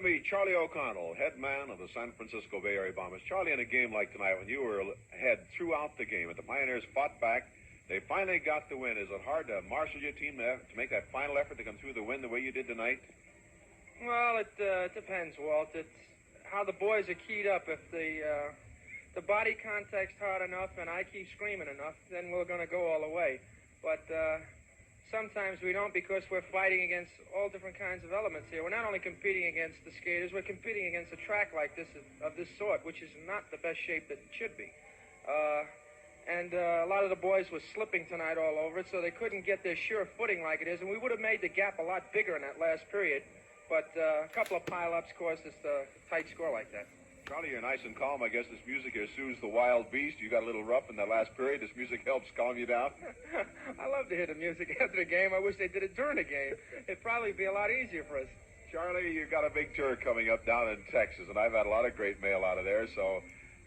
me Charlie O'Connell, head man of the San Francisco Bay Area Bombers. Charlie, in a game like tonight, when you were ahead throughout the game, and the Pioneers fought back, they finally got the win. Is it hard to marshal your team to make that final effort to come through the win the way you did tonight? Well, it depends, Walt. It's how the boys are keyed up. If the body contact's hard enough and I keep screaming enough, then we're going to go all the way. But sometimes we don't, because we're fighting against all different kinds of elements here. We're not only competing against the skaters, we're competing against a track like this of this sort, which is not the best shape that it should be. And a lot of the boys were slipping tonight all over it, so they couldn't get their sure footing like it is. And we would have made the gap a lot bigger in that last period. But a couple of pile-ups caused us the tight score like that. Charlie, you're nice and calm. I guess this music here soothes the wild beast. You got a little rough in that last period. This music helps calm you down. I love to hear the music after the game. I wish they did it during the game. It'd probably be a lot easier for us. Charlie, you've got a big tour coming up down in Texas, and I've had a lot of great mail out of there, so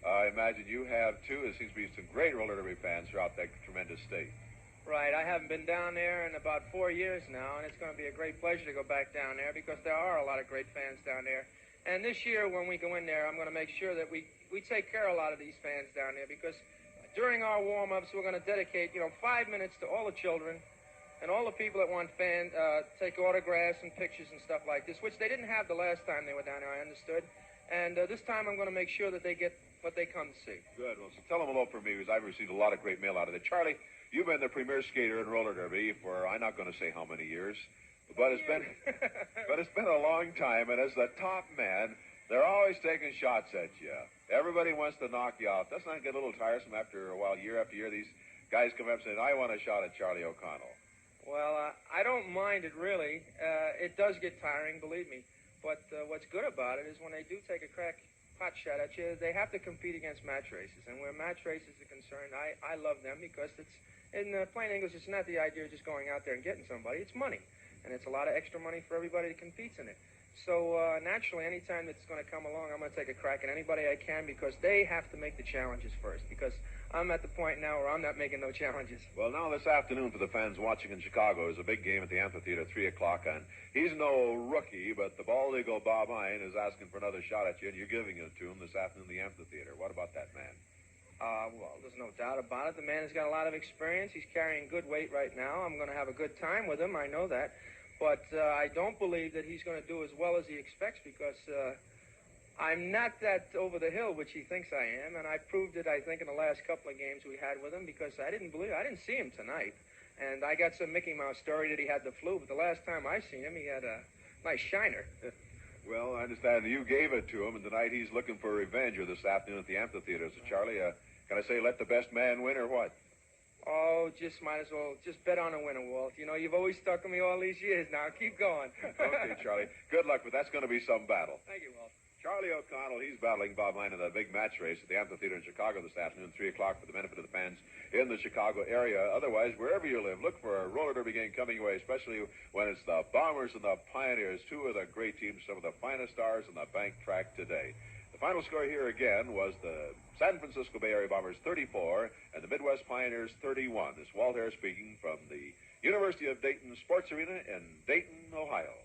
I imagine you have, too. There seems to be some great roller derby fans throughout that tremendous state. Right. I haven't been down there in about 4 years now, and it's going to be a great pleasure to go back down there because there are a lot of great fans down there. And this year, when we go in there, I'm going to make sure that we take care of a lot of these fans down there, because during our warm-ups, we're going to dedicate, 5 minutes to all the children and all the people that want take autographs and pictures and stuff like this, which they didn't have the last time they were down there, I understood. And this time I'm going to make sure that they get what they come to see. Good. Well, so tell them hello from me, because I've received a lot of great mail out of it. Charlie, you've been the premier skater in roller derby for, I'm not going to say how many years, but it's been a long time, and as the top man, they're always taking shots at you. Everybody wants to knock you off. Doesn't that get a little tiresome after a while, year after year? These guys come up saying, I want a shot at Charlie O'Connell. Well, I don't mind it, really. It does get tiring, believe me. But what's good about it is when they do take a pot shot at you, they have to compete against match races. And where match races are concerned, I love them, because it's, in plain English, it's not the idea of just going out there and getting somebody. It's money. And it's a lot of extra money for everybody that competes in it. So naturally, anytime that's going to come along, I'm going to take a crack at anybody I can, because they have to make the challenges first. Because I'm at the point now where I'm not making no challenges. Well, now this afternoon, for the fans watching in Chicago, is a big game at the amphitheater, 3 o'clock. And he's no rookie, but the bald eagle Bob Hein is asking for another shot at you, and you're giving it to him this afternoon in the amphitheater. What about that man? Well, there's no doubt about it. The man has got a lot of experience. He's carrying good weight right now. I'm going to have a good time with him. I know that. But I don't believe that he's going to do as well as he expects, because I'm not that over the hill, which he thinks I am. And I proved it, I think, in the last couple of games we had with him, because I didn't see him tonight. And I got some Mickey Mouse story that he had the flu, but the last time I seen him, he had a nice shiner. Well, I understand you gave it to him, and tonight he's looking for revenge, or this afternoon at the amphitheater. So, Charlie, can I say let the best man win, or what? Oh, just might as well just bet on a winner, Walt. You've always stuck with me all these years now. Keep going. Okay, Charlie. Good luck, but that's going to be some battle. Thank you, Walt. Charlie O'Connell, he's battling Bob Hein in a big match race at the amphitheater in Chicago this afternoon, 3 o'clock, for the benefit of the fans in the Chicago area. Otherwise, wherever you live, look for a roller derby game coming your way, especially when it's the Bombers and the Pioneers, two of the great teams, some of the finest stars on the bank track today. The final score here again was the San Francisco Bay Area Bombers 34 and the Midwest Pioneers 31. This is Walt Harris speaking from the University of Dayton Sports Arena in Dayton, Ohio.